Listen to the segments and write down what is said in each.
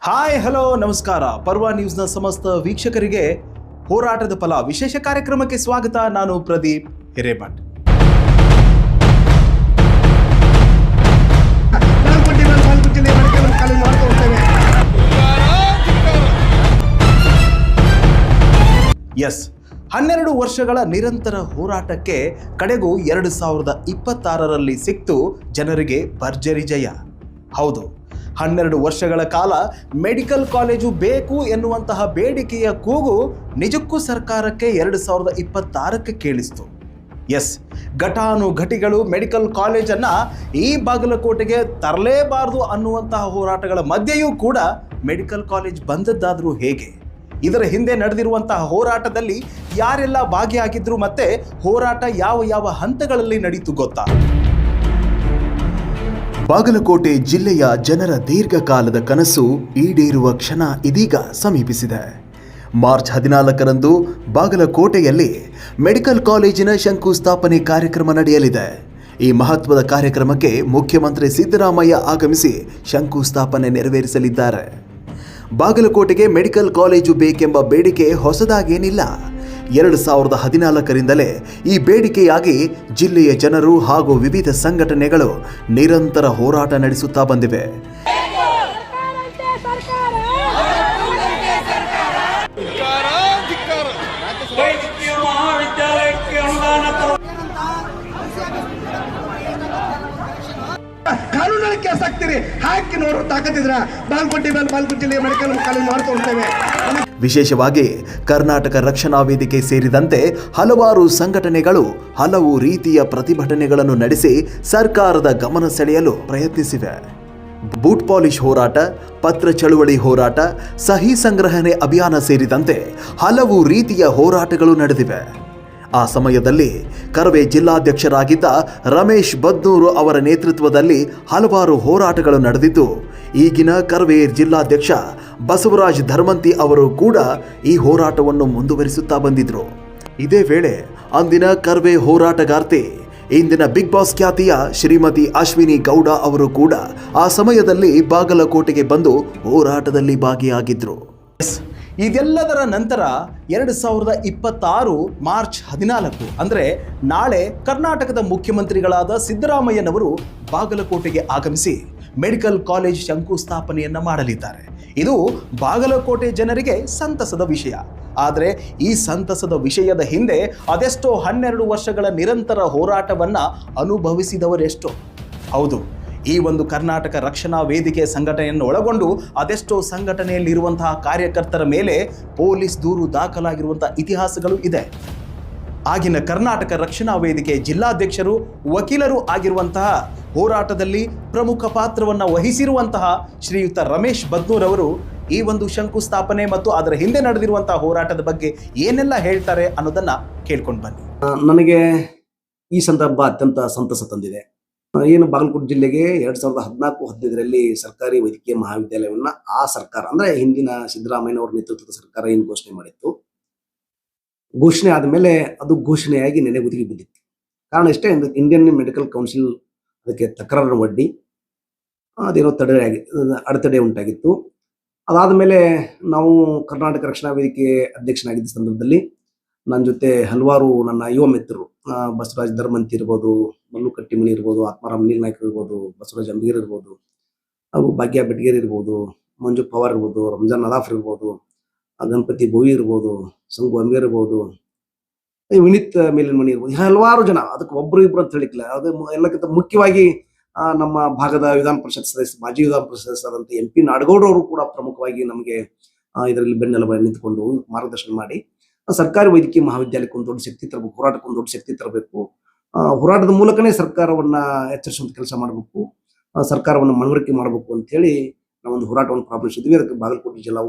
Hi hello ನಮಸ್ಕಾರ. ಪರ್ವ ನ್ಯೂಸ್ನ ಸಮಸ್ತ ವೀಕ್ಷಕರಿಗೆ ಹೋರಾಟದ ಫಲ ವಿಶೇಷ ಕಾರ್ಯಕ್ರಮಕ್ಕೆ ಸ್ವಾಗತ. ನಾನು ಪ್ರದೀಪ್ ಹಿರೇಮಠ್. ಎಸ್, 12 ವರ್ಷಗಳ ನಿರಂತರ ಹೋರಾಟಕ್ಕೆ ಕಡೆಗೂ 2026ರಲ್ಲಿ ಸಿಕ್ತು ಜನರಿಗೆ ಭರ್ಜರಿ ಜಯ. ಹೌದು, 12 ವರ್ಷಗಳ ಕಾಲ ಮೆಡಿಕಲ್ ಕಾಲೇಜು ಬೇಕು ಎನ್ನುವಂತಹ ಬೇಡಿಕೆಯ ಕೂಗು ನಿಜಕ್ಕೂ ಸರ್ಕಾರಕ್ಕೆ 2026ಕ್ಕೆ ಕೇಳಿಸ್ತು. ಎಸ್, ಘಟಾನುಘಟಿಗಳು ಮೆಡಿಕಲ್ ಕಾಲೇಜನ್ನು ಈ ಬಾಗಲಕೋಟೆಗೆ ತರಲೇಬಾರದು ಅನ್ನುವಂತಹ ಹೋರಾಟಗಳ ಮಧ್ಯೆಯೂ ಕೂಡ ಮೆಡಿಕಲ್ ಕಾಲೇಜ್ ಬಂದದ್ದಾದರೂ ಹೇಗೆ? ಇದರ ಹಿಂದೆ ನಡೆದಿರುವಂತಹ ಹೋರಾಟದಲ್ಲಿ ಯಾರೆಲ್ಲ ಭಾಗಿಯಾಗಿದ್ರು ಮತ್ತೆ ಹೋರಾಟ ಯಾವ ಯಾವ ಹಂತಗಳಲ್ಲಿ ನಡೀತು ಗೊತ್ತಾ? ಬಾಗಲಕೋಟೆ ಜಿಲ್ಲೆಯ ಜನರ ದೀರ್ಘಕಾಲದ ಕನಸು ಈಡೇರುವ ಕ್ಷಣ ಇದೀಗ ಸಮೀಪಿಸಿದೆ. ಮಾರ್ಚ್ 14ರಂದು ಬಾಗಲಕೋಟೆಯಲ್ಲಿ ಮೆಡಿಕಲ್ ಕಾಲೇಜಿನ ಶಂಕುಸ್ಥಾಪನೆ ಕಾರ್ಯಕ್ರಮ ನಡೆಯಲಿದೆ. ಈ ಮಹತ್ವದ ಕಾರ್ಯಕ್ರಮಕ್ಕೆ ಮುಖ್ಯಮಂತ್ರಿ ಸಿದ್ದರಾಮಯ್ಯ ಆಗಮಿಸಿ ಶಂಕುಸ್ಥಾಪನೆ ನೆರವೇರಿಸಲಿದ್ದಾರೆ. ಬಾಗಲಕೋಟೆಗೆ ಮೆಡಿಕಲ್ ಕಾಲೇಜು ಬೇಕೆಂಬ ಬೇಡಿಕೆ ಹೊಸದಾಗೇನಿಲ್ಲ. 2014ರಿಂದಲೇ ಈ ಬೇಡಿಕೆಯಾಗಿ ಜಿಲ್ಲೆಯ ಜನರು ಹಾಗೂ ವಿವಿಧ ಸಂಘಟನೆಗಳು ನಿರಂತರ ಹೋರಾಟ ನಡೆಸುತ್ತಾ ಬಂದಿವೆ. ಕಾನೂನಲ್ಲಿ ಕೇಸ್ ಹಾಕ್ತೀರಿ, ಹಾಕಿ ನೋಡ್ರು ತಾಕತ್ತಿದ್ರ ಬಾಗಲಕೋಟೆ ಜಿಲ್ಲೆಯ ಮೆಡಿಕಲ್ ಕಾಲೇಜ್ ಮಾಡ್ಕೊಳ್ತೇವೆ. ವಿಶೇಷವಾಗಿ ಕರ್ನಾಟಕ ರಕ್ಷಣಾ ವೇದಿಕೆ ಸೇರಿದಂತೆ ಹಲವಾರು ಸಂಘಟನೆಗಳು ಹಲವು ರೀತಿಯ ಪ್ರತಿಭಟನೆಗಳನ್ನು ನಡೆಸಿ ಸರ್ಕಾರದ ಗಮನ ಸೆಳೆಯಲು ಪ್ರಯತ್ನಿಸಿವೆ. ಬೂಟ್ ಪಾಲಿಶ್ ಹೋರಾಟ, ಪತ್ರ ಚಳುವಳಿ ಹೋರಾಟ, ಸಹಿ ಸಂಗ್ರಹಣೆ ಅಭಿಯಾನ ಸೇರಿದಂತೆ ಹಲವು ರೀತಿಯ ಹೋರಾಟಗಳು ನಡೆದಿವೆ. ಆ ಸಮಯದಲ್ಲಿ ಕರವೇ ಜಿಲ್ಲಾಧ್ಯಕ್ಷರಾಗಿದ್ದ ರಮೇಶ್ ಬದ್ನೂರು ಅವರ ನೇತೃತ್ವದಲ್ಲಿ ಹಲವಾರು ಹೋರಾಟಗಳು ನಡೆದಿದ್ದು, ಈಗಿನ ಕರವೇ ಜಿಲ್ಲಾಧ್ಯಕ್ಷ ಬಸವರಾಜ್ ಧರ್ಮಂತಿ ಅವರು ಕೂಡ ಈ ಹೋರಾಟವನ್ನು ಮುಂದುವರಿಸುತ್ತಾ ಬಂದಿದ್ರು. ಇದೇ ವೇಳೆ ಅಂದಿನ ಕರವೇ ಹೋರಾಟಗಾರ್ತಿ, ಇಂದಿನ ಬಿಗ್ ಬಾಸ್ ಖ್ಯಾತಿಯ ಶ್ರೀಮತಿ ಅಶ್ವಿನಿ ಗೌಡ ಅವರು ಕೂಡ ಆ ಸಮಯದಲ್ಲಿ ಬಾಗಲಕೋಟೆಗೆ ಬಂದು ಹೋರಾಟದಲ್ಲಿ ಭಾಗಿಯಾಗಿದ್ರು. ಇದೆಲ್ಲದರ ನಂತರ 2026 ಮಾರ್ಚ್ 14 ಅಂದರೆ ನಾಳೆ ಕರ್ನಾಟಕದ ಮುಖ್ಯಮಂತ್ರಿಗಳಾದ ಸಿದ್ದರಾಮಯ್ಯನವರು ಬಾಗಲಕೋಟೆಗೆ ಆಗಮಿಸಿ ಮೆಡಿಕಲ್ ಕಾಲೇಜ್ ಶಂಕುಸ್ಥಾಪನೆಯನ್ನು ಮಾಡಲಿದ್ದಾರೆ. ಇದು ಬಾಗಲಕೋಟೆ ಜನರಿಗೆ ಸಂತಸದ ವಿಷಯ. ಆದರೆ ಈ ಸಂತಸದ ವಿಷಯದ ಹಿಂದೆ ಅದೆಷ್ಟೋ 12 ವರ್ಷಗಳ ನಿರಂತರ ಹೋರಾಟವನ್ನು ಅನುಭವಿಸಿದವರೆಷ್ಟೋ. ಹೌದು, ಈ ಒಂದು ಕರ್ನಾಟಕ ರಕ್ಷಣಾ ವೇದಿಕೆ ಸಂಘಟನೆಯನ್ನು ಒಳಗೊಂಡು ಅದೆಷ್ಟೋ ಸಂಘಟನೆಯಲ್ಲಿರುವಂತಹ ಕಾರ್ಯಕರ್ತರ ಮೇಲೆ ಪೊಲೀಸ್ ದೂರು ದಾಖಲಾಗಿರುವಂತಹ ಇತಿಹಾಸಗಳು ಇದೆ. ಆಗಿನ ಕರ್ನಾಟಕ ರಕ್ಷಣಾ ವೇದಿಕೆ ಜಿಲ್ಲಾಧ್ಯಕ್ಷರು, ವಕೀಲರು ಆಗಿರುವಂತಹ ಹೋರಾಟದಲ್ಲಿ ಪ್ರಮುಖ ಪಾತ್ರವನ್ನು ವಹಿಸಿರುವಂತಹ ಶ್ರೀಯುತ ರಮೇಶ್ ಬದ್ನೂರ್ ಅವರು ಈ ಒಂದು ಶಂಕುಸ್ಥಾಪನೆ ಮತ್ತು ಅದರ ಹಿಂದೆ ನಡೆದಿರುವಂತಹ ಹೋರಾಟದ ಬಗ್ಗೆ ಏನೆಲ್ಲ ಹೇಳ್ತಾರೆ ಅನ್ನೋದನ್ನ ಕೇಳ್ಕೊಂಡು ಬನ್ನಿ. ನನಗೆ ಈ ಸಂದರ್ಭ ಅತ್ಯಂತ ಸಂತಸ ತಂದಿದೆ. ಏನು ಬಾಗಲಕೋಟೆ ಜಿಲ್ಲೆಗೆ 2014-15ರಲ್ಲಿ ಸರ್ಕಾರಿ ವೈದ್ಯಕೀಯ ಮಹಾವಿದ್ಯಾಲಯವನ್ನ ಆ ಸರ್ಕಾರ ಅಂದ್ರೆ ಹಿಂದಿನ ಸಿದ್ದರಾಮಯ್ಯನವರ ನೇತೃತ್ವದ ಸರ್ಕಾರ ಏನು ಘೋಷಣೆ ಮಾಡಿತ್ತು, ಘೋಷಣೆ ಆದಮೇಲೆ ಅದು ಘೋಷಣೆಯಾಗಿ ನೆನೆಗುದಿಗೆ ಬಿದ್ದಿತ್ತು. ಕಾರಣ ಇಷ್ಟೇ, ಇಂಡಿಯನ್ ಮೆಡಿಕಲ್ ಕೌನ್ಸಿಲ್ ಅದಕ್ಕೆ ತಕರಾರು ಒಡ್ಡಿ ಅದೇನೋ ಅಡೆತಡೆ ಉಂಟಾಗಿತ್ತು. ಅದಾದಮೇಲೆ ನಾವು ಕರ್ನಾಟಕ ರಕ್ಷಣಾ ವೇದಿಕೆ ಅಧ್ಯಕ್ಷನಾಗಿದ್ದ ಸಂದರ್ಭದಲ್ಲಿ ನನ್ನ ಜೊತೆ ಹಲವಾರು ನನ್ನ ಯುವ ಮಿತ್ರರು, ಬಸವರಾಜ್ ಧರ್ಮಂತಿ ಇರ್ಬೋದು, ಮಲ್ಲು ಕಟ್ಟಿಮನಿ ಇರ್ಬೋದು, ಆತ್ಮಾರಾಮ್ ನೀಲ್ ನಾಯ್ಕರ್ ಇರ್ಬೋದು, ಬಸವರಾಜ್ ಅಂಬೀರ್ ಇರ್ಬೋದು, ಹಾಗೂ ಭಾಗ್ಯ ಬೆಟ್ಗೇರಿ ಇರ್ಬೋದು, ಮಂಜು ಪವಾರ್ ಇರ್ಬೋದು, ರಂಜಾನ್ ನದಾಫರ್ ಇರ್ಬೋದು, ಗಣಪತಿ ಬೋವಿ ಇರ್ಬೋದು, ಸಂಗು ಅಂಬೀರ್ ಇರ್ಬೋದು, ವಿನೀತ್ ಮೇಲಿನಮಣಿ ಇರ್ಬೋದು, ಹಲವಾರು ಜನ. ಅದಕ್ಕೆ ಒಬ್ರು ಇಬ್ರು ಅಂತ ಹೇಳಿಕ್ಕಿಲ್ಲ. ಅದು ಎಲ್ಲಕ್ಕಿಂತ ಮುಖ್ಯವಾಗಿ ನಮ್ಮ ಭಾಗದ ವಿಧಾನ ಪರಿಷತ್ ಸದಸ್ಯ, ಮಾಜಿ ವಿಧಾನ ಪರಿಷತ್ ಸದಸ್ಯರಾದಂಥ MP ನಾಡಗೌಡರು ಕೂಡ ಪ್ರಮುಖವಾಗಿ ನಮಗೆ ಇದರಲ್ಲಿ ಬೆನ್ನೆಲುಬಾಗಿ ನಿಂತುಕೊಂಡು ಮಾರ್ಗದರ್ಶನ ಮಾಡಿ ಸರ್ಕಾರಿ ವೈದ್ಯಕೀಯ ಮಹಾವಿದ್ಯಾಲಯಕ್ಕೆ ಒಂದು ದೊಡ್ಡ ಶಕ್ತಿ ತರಬೇಕು, ಹೋರಾಟಕ್ಕೆ ಒಂದು ದೊಡ್ಡ ಶಕ್ತಿ ತರಬೇಕು, ಹೋರಾಟದ ಮೂಲಕನೇ ಸರ್ಕಾರವನ್ನ ಎಚ್ಚರಿಸುವಂತ ಕೆಲಸ ಮಾಡಬೇಕು, ಸರ್ಕಾರವನ್ನು ಮನವರಿಕೆ ಮಾಡಬೇಕು ಅಂತ ಹೇಳಿ ನಾವೊಂದು ಹೋರಾಟವನ್ನು ಪ್ರಾರಂಭಿಸಿದ್ವಿ. ಅದಕ್ಕೆ ಬಾಗಲಕೋಟೆ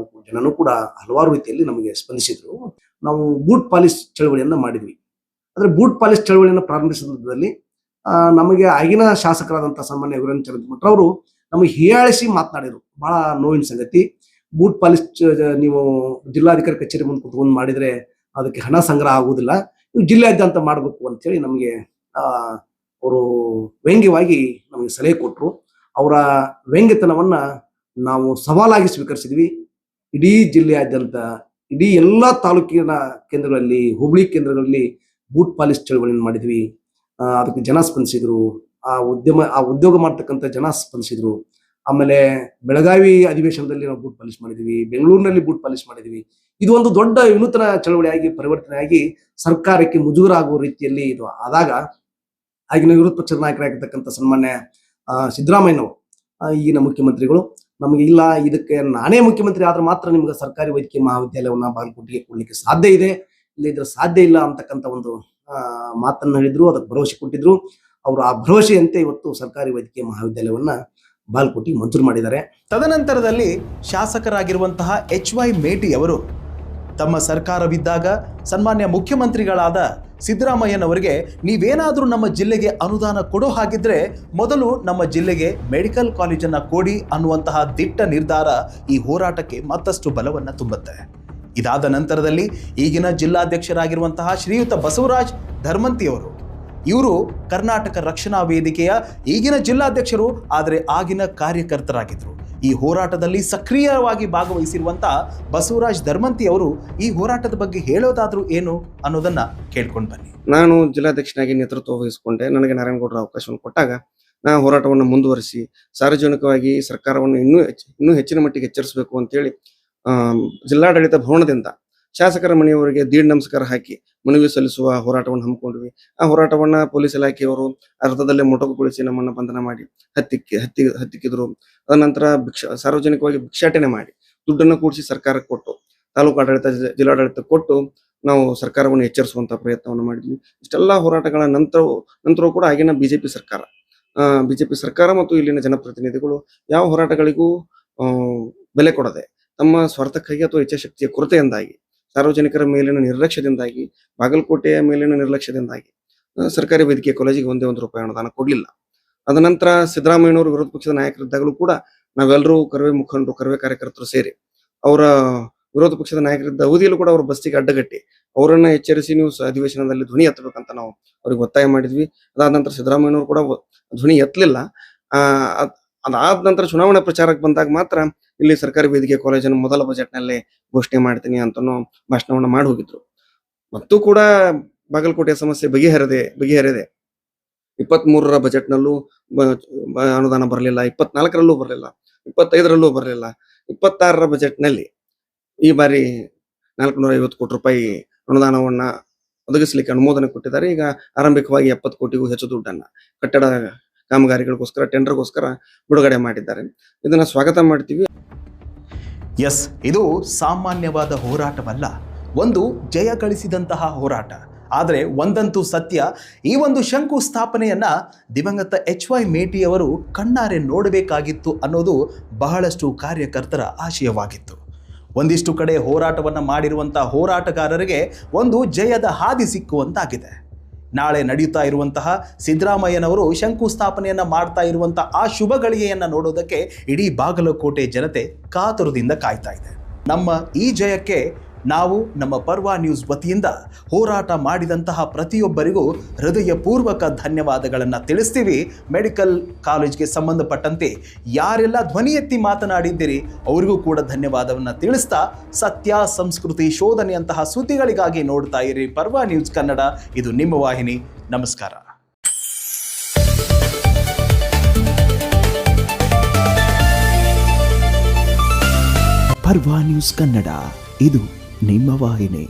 ಜನನೂ ಕೂಡ ಹಲವಾರು ರೀತಿಯಲ್ಲಿ ನಮಗೆ ಸ್ಪಂದಿಸಿದ್ರು. ನಾವು ಬೂಟ್ ಪಾಲಿಶ್ ಚಳವಳಿಯನ್ನ ಮಾಡಿದ್ವಿ. ಆದ್ರೆ ಬೂಟ್ ಪಾಲಿಶ್ ಚಳವಳಿಯನ್ನು ಪ್ರಾರಂಭಿಸಿದ ಸಂದರ್ಭದಲ್ಲಿ ನಮಗೆ ಆಗಿನ ಶಾಸಕರಾದಂತಹ ಸಾಮಾನ್ಯ ವೀರೇಂದ್ರ ಚಂದ್ರಮಠ ಅವರು ನಮಗೆ ಹೀಯಾಳಿಸಿ ಮಾತನಾಡಿದ್ರು. ಬಹಳ ನೋವಿನ ಸಂಗತಿ, ಬೂಟ್ ಪಾಲಿಶ್ ನೀವು ಜಿಲ್ಲಾಧಿಕಾರಿ ಕಚೇರಿ ಮುಂದೆ ಕುತ್ಕೊಂಡು ಮಾಡಿದ್ರೆ ಅದಕ್ಕೆ ಹಣ ಸಂಗ್ರಹ ಆಗುವುದಿಲ್ಲ, ನೀವು ಜಿಲ್ಲೆಯಾದ್ಯಂತ ಮಾಡಬೇಕು ಅಂತೇಳಿ ನಮಗೆ ಅವರು ವ್ಯಂಗ್ಯವಾಗಿ ನಮಗೆ ಸಲಹೆ ಕೊಟ್ಟರು. ಅವರ ವ್ಯಂಗ್ಯತನವನ್ನ ನಾವು ಸವಾಲಾಗಿ ಸ್ವೀಕರಿಸಿದ್ವಿ. ಇಡೀ ಜಿಲ್ಲೆಯಾದ್ಯಂತ ಇಡೀ ಎಲ್ಲ ತಾಲೂಕಿನ ಕೇಂದ್ರಗಳಲ್ಲಿ, ಹೋಬಳಿ ಕೇಂದ್ರಗಳಲ್ಲಿ ಬೂಟ್ ಪಾಲಿಸ್ ಚಳವಳಿಯನ್ನು ಮಾಡಿದ್ವಿ. ಅದಕ್ಕೆ ಜನ ಸ್ಪಂದಿಸಿದ್ರು. ಆ ಉದ್ಯೋಗ ಮಾಡ್ತಕ್ಕಂಥ ಜನ ಸ್ಪಂದಿಸಿದ್ರು. ಆಮೇಲೆ ಬೆಳಗಾವಿ ಅಧಿವೇಶನದಲ್ಲಿ ನಾವು ಬೂಟ್ ಪಾಲಿಶ್ ಮಾಡಿದ್ವಿ, ಬೆಂಗಳೂರಿನಲ್ಲಿ ಬೂಟ್ ಪಾಲಿಶ್ ಮಾಡಿದ್ವಿ. ಇದು ಒಂದು ದೊಡ್ಡ ವಿನೂತನ ಚಳವಳಿಯಾಗಿ ಪರಿವರ್ತನೆಯಾಗಿ ಸರ್ಕಾರಕ್ಕೆ ಮುಜುಗರ ಆಗುವ ರೀತಿಯಲ್ಲಿ ಇದು ಆದಾಗ ಆಗಿನ ವಿರೋಧ ಪಕ್ಷದ ನಾಯಕರಾಗಿರ್ತಕ್ಕಂಥ ಸನ್ಮಾನ್ಯ ಸಿದ್ದರಾಮಯ್ಯನವರು, ಈಗಿನ ಮುಖ್ಯಮಂತ್ರಿಗಳು, ನಮಗೆ ಇಲ್ಲ, ಇದಕ್ಕೆ ನಾನೇ ಮುಖ್ಯಮಂತ್ರಿ ಆದ್ರೆ ಮಾತ್ರ ನಿಮ್ಗೆ ಸರ್ಕಾರಿ ವೈದ್ಯಕೀಯ ಮಹಾವಿದ್ಯಾಲಯವನ್ನ ಬಾಗಲಕೋಟೆಗೆ ಕೊಡ್ಲಿಕ್ಕೆ ಸಾಧ್ಯ ಇದೆ, ಇಲ್ಲದಿದ್ರೆ ಸಾಧ್ಯ ಇಲ್ಲ ಅಂತಕ್ಕಂಥ ಒಂದು ಮಾತನ್ನ ಹೇಳಿದ್ರು. ಅದಕ್ಕೆ ಭರವಸೆ ಕೊಟ್ಟಿದ್ರು. ಅವರು ಆ ಭರವಸೆಯಂತೆ ಇವತ್ತು ಸರ್ಕಾರಿ ವೈದ್ಯಕೀಯ ಮಹಾವಿದ್ಯಾಲಯವನ್ನ ಬಾಗಲಕೋಟೆಗೆ ಮಂಜೂರು ಮಾಡಿದ್ದಾರೆ. ತದನಂತರದಲ್ಲಿ ಶಾಸಕರಾಗಿರುವಂತಹ HY ಮೇಟಿ ಅವರು ತಮ್ಮ ಸರ್ಕಾರವಿದ್ದಾಗ ಸನ್ಮಾನ್ಯ ಮುಖ್ಯಮಂತ್ರಿಗಳಾದ ಸಿದ್ದರಾಮಯ್ಯನವರಿಗೆ ನೀವೇನಾದರೂ ನಮ್ಮ ಜಿಲ್ಲೆಗೆ ಅನುದಾನ ಕೊಡೋ ಹಾಗಿದ್ರೆ ಮೊದಲು ನಮ್ಮ ಜಿಲ್ಲೆಗೆ ಮೆಡಿಕಲ್ ಕಾಲೇಜನ್ನು ಕೊಡಿ ಅನ್ನುವಂತಹ ದಿಟ್ಟ ನಿರ್ಧಾರ ಈ ಹೋರಾಟಕ್ಕೆ ಮತ್ತಷ್ಟು ಬಲವನ್ನು ತುಂಬುತ್ತೆ. ಇದಾದ ನಂತರದಲ್ಲಿ ಈಗಿನ ಜಿಲ್ಲಾಧ್ಯಕ್ಷರಾಗಿರುವಂತಹ ಶ್ರೀಯುತ ಬಸವರಾಜ್ ಧರ್ಮಂತಿಯವರು, ಇವರು ಕರ್ನಾಟಕ ರಕ್ಷಣಾ ವೇದಿಕೆಯ ಈಗಿನ ಜಿಲ್ಲಾಧ್ಯಕ್ಷರು, ಆದರೆ ಆಗಿನ ಕಾರ್ಯಕರ್ತರಾಗಿದ್ದರು. ಈ ಹೋರಾಟದಲ್ಲಿ ಸಕ್ರಿಯವಾಗಿ ಭಾಗವಹಿಸಿರುವಂತಹ ಬಸವರಾಜ್ ಧರ್ಮಂತಿ ಅವರು ಈ ಹೋರಾಟದ ಬಗ್ಗೆ ಹೇಳೋದಾದ್ರೂ ಏನು ಅನ್ನೋದನ್ನ ಕೇಳ್ಕೊಂಡು ಬನ್ನಿ. ನಾನು ಜಿಲ್ಲಾಧ್ಯಕ್ಷನಾಗಿ ನೇತೃತ್ವ ವಹಿಸಿಕೊಂಡೆ. ನನಗೆ ನಾರಾಯಣಗೌಡರ ಅವಕಾಶವನ್ನು ಕೊಟ್ಟಾಗ ನಾ ಹೋರಾಟವನ್ನು ಮುಂದುವರಿಸಿ ಸಾರ್ವಜನಿಕವಾಗಿ ಸರ್ಕಾರವನ್ನು ಇನ್ನೂ ಹೆಚ್ಚಿನ ಮಟ್ಟಿಗೆ ಎಚ್ಚರಿಸಬೇಕು ಅಂತೇಳಿ ಜಿಲ್ಲಾಡಳಿತ ಭವನದಿಂದ ಶಾಸಕರ ಮನೆಯವರಿಗೆ ದೀಡ್ ನಮಸ್ಕಾರ ಹಾಕಿ ಮನವಿ ಸಲ್ಲಿಸುವ ಹೋರಾಟವನ್ನು ಹಮ್ಮಿಕೊಂಡ್ವಿ. ಆ ಹೋರಾಟವನ್ನ ಪೊಲೀಸ್ ಇಲಾಖೆಯವರು ಅರ್ಧದಲ್ಲೇ ಮೊಟಕುಗೊಳಿಸಿ ನಮ್ಮನ್ನು ಬಂಧನ ಮಾಡಿ ಹತ್ತಿಕ್ಕಿದ್ರು. ಅದ ನಂತರ ಸಾರ್ವಜನಿಕವಾಗಿ ಭಿಕ್ಷಾಟನೆ ಮಾಡಿ ದುಡ್ಡನ್ನು ಕೂಡಿಸಿ ಸರ್ಕಾರಕ್ಕೆ ಕೊಟ್ಟು, ತಾಲೂಕು ಆಡಳಿತ, ಜಿಲ್ಲಾಡಳಿತ ಕೊಟ್ಟು ನಾವು ಸರ್ಕಾರವನ್ನು ಎಚ್ಚರಿಸುವಂತಹ ಪ್ರಯತ್ನವನ್ನು ಮಾಡಿದ್ವಿ. ಇಷ್ಟೆಲ್ಲ ಹೋರಾಟಗಳ ನಂತರವೂ ಕೂಡ ಆಗಿನ ಬಿಜೆಪಿ ಸರ್ಕಾರ ಮತ್ತು ಇಲ್ಲಿನ ಜನಪ್ರತಿನಿಧಿಗಳು ಯಾವ ಹೋರಾಟಗಳಿಗೂ ಬೆಲೆ ಕೊಡದೆ ತಮ್ಮ ಸ್ವಾರ್ಥಕ್ಕಾಗಿ ಅಥವಾ ಇಚ್ಛಾಶಕ್ತಿಯ ಕೊರತೆಯಿಂದಾಗಿ, ಸಾರ್ವಜನಿಕರ ಮೇಲಿನ ನಿರ್ಲಕ್ಷ್ಯದಿಂದಾಗಿ, ಬಾಗಲಕೋಟೆಯ ಮೇಲಿನ ನಿರ್ಲಕ್ಷ್ಯದಿಂದಾಗಿ ಸರ್ಕಾರಿ ವೈದ್ಯಕೀಯ ಕಾಲೇಜಿಗೆ ಒಂದೇ ಒಂದು ರೂಪಾಯಿ ಅನುದಾನ ಕೊಡಲಿಲ್ಲ. ಅದ ನಂತರ ಸಿದ್ದರಾಮಯ್ಯನವರು ವಿರೋಧ ಪಕ್ಷದ ನಾಯಕರಿದ್ದಾಗಲೂ ಕೂಡ ನಾವೆಲ್ಲರೂ ಕರವೇ ಮುಖಂಡರು, ಕರವೇ ಕಾರ್ಯಕರ್ತರು ಸೇರಿ ಅವರ ವಿರೋಧ ಪಕ್ಷದ ನಾಯಕರಿದ್ದ ಅವಧಿಯಲ್ಲೂ ಕೂಡ ಅವರ ಬಸ್ಸಿಗೆ ಅಡ್ಡಗಟ್ಟಿ ಅವರನ್ನ ಎಚ್ಚರಿಸಿ ನೀವು ಅಧಿವೇಶನದಲ್ಲಿ ಧ್ವನಿ ಎತ್ತಬೇಕಂತ ನಾವು ಅವ್ರಿಗೆ ಒತ್ತಾಯ ಮಾಡಿದ್ವಿ. ಅದಾದ ನಂತರ ಸಿದ್ದರಾಮಯ್ಯನವರು ಕೂಡ ಧ್ವನಿ ಎತ್ತಲಿಲ್ಲ. ಅದಾದ ನಂತರ ಚುನಾವಣಾ ಪ್ರಚಾರಕ್ಕೆ ಬಂದಾಗ ಮಾತ್ರ ಇಲ್ಲಿ ಸರ್ಕಾರಿ ವೈದ್ಯಕೀಯ ಕಾಲೇಜನ್ನು ಮೊದಲ ಬಜೆಟ್ನಲ್ಲೇ ಘೋಷಣೆ ಮಾಡ್ತೀನಿ ಅಂತ ಭಾಷಣವನ್ನು ಮಾಡಿ ಹೋಗಿದ್ರು. ಮತ್ತು ಕೂಡ ಬಾಗಲಕೋಟೆಯ ಸಮಸ್ಯೆ ಬಗೆಹರದೆ 23ರ ಬಜೆಟ್ನಲ್ಲೂ ಅನುದಾನ ಬರಲಿಲ್ಲ, 24ರಲ್ಲೂ ಬರಲಿಲ್ಲ, 25ರಲ್ಲೂ ಬರಲಿಲ್ಲ. 26ರ ಬಜೆಟ್ನಲ್ಲಿ ಈ ಬಾರಿ 450 ಕೋಟಿ ರೂಪಾಯಿ ಅನುದಾನವನ್ನ ಒದಗಿಸಲಿಕ್ಕೆ ಅನುಮೋದನೆ ಕೊಟ್ಟಿದ್ದಾರೆ. ಈಗ ಆರಂಭಿಕವಾಗಿ 70 ಕೋಟಿಗೂ ಹೆಚ್ಚು ದುಡ್ಡನ್ನ ಕಟ್ಟಡ ಕಾಮಗಾರಿಗಳಿಗೋಸ್ಕರ, ಟೆಂಡರ್ಗೋಸ್ಕರ ಬಿಡುಗಡೆ ಮಾಡಿದ್ದಾರೆ. ಇದನ್ನ ಸ್ವಾಗತ ಮಾಡ್ತೀವಿ. ಎಸ್, ಇದು ಸಾಮಾನ್ಯವಾದ ಹೋರಾಟವಲ್ಲ, ಒಂದು ಜಯ ಗಳಿಸಿದಂತಹ ಹೋರಾಟ. ಆದರೆ ಒಂದಂತೂ ಸತ್ಯ, ಈ ಒಂದು ಶಂಕುಸ್ಥಾಪನೆಯನ್ನ ದಿವಂಗತ HY ಮೇಟಿಯವರು ಕಣ್ಣಾರೆ ನೋಡಬೇಕಾಗಿತ್ತು ಅನ್ನೋದು ಬಹಳಷ್ಟು ಕಾರ್ಯಕರ್ತರ ಆಶಯವಾಗಿತ್ತು. ಒಂದಿಷ್ಟು ಕಡೆ ಹೋರಾಟವನ್ನು ಮಾಡಿರುವಂಥ ಹೋರಾಟಗಾರರಿಗೆ ಒಂದು ಜಯದ ಹಾದಿ ಸಿಕ್ಕುವಂತಾಗಿದೆ. ನಾಳೆ ನಡೆಯುತ್ತಾ ಇರುವಂತಹ ಸಿದ್ದರಾಮಯ್ಯನವರು ಶಂಕುಸ್ಥಾಪನೆಯನ್ನು ಮಾಡ್ತಾ ಇರುವಂಥ ಆ ಶುಭ ಗಳಿಗೆಯನ್ನು ನೋಡೋದಕ್ಕೆ ಇಡೀ ಬಾಗಲಕೋಟೆ ಜನತೆ ಕಾತುರದಿಂದ ಕಾಯ್ತಾ ಇದೆ. ನಮ್ಮ ಈ ಜಯಕ್ಕೆ ನಾವು ನಮ್ಮ ಪರ್ವ ನ್ಯೂಸ್ ವತಿಯಿಂದ ಹೋರಾಟ ಮಾಡಿದಂತಹ ಪ್ರತಿಯೊಬ್ಬರಿಗೂ ಹೃದಯಪೂರ್ವಕ ಧನ್ಯವಾದಗಳನ್ನು ತಿಳಿಸ್ತೀವಿ. ಮೆಡಿಕಲ್ ಕಾಲೇಜ್ಗೆ ಸಂಬಂಧಪಟ್ಟಂತೆ ಯಾರೆಲ್ಲ ಧ್ವನಿ ಎತ್ತಿ ಮಾತನಾಡಿದ್ದೀರಿ ಅವರಿಗೂ ಕೂಡ ಧನ್ಯವಾದವನ್ನು ತಿಳಿಸ್ತಾ, ಸತ್ಯ ಸಂಸ್ಕೃತಿ ಶೋಧನೆಯಂತಹ ಸುದ್ದಿಗಳಿಗಾಗಿ ನೋಡ್ತಾ ಇರಿ ಪರ್ವ ನ್ಯೂಸ್ ಕನ್ನಡ. ಇದು ನಿಮ್ಮ ವಾಹಿನಿ. ನಮಸ್ಕಾರ. ಪರ್ವ ನ್ಯೂಸ್ ಕನ್ನಡ, ಇದು ನಿಮ್ಮ ವಾಹಿನಿ.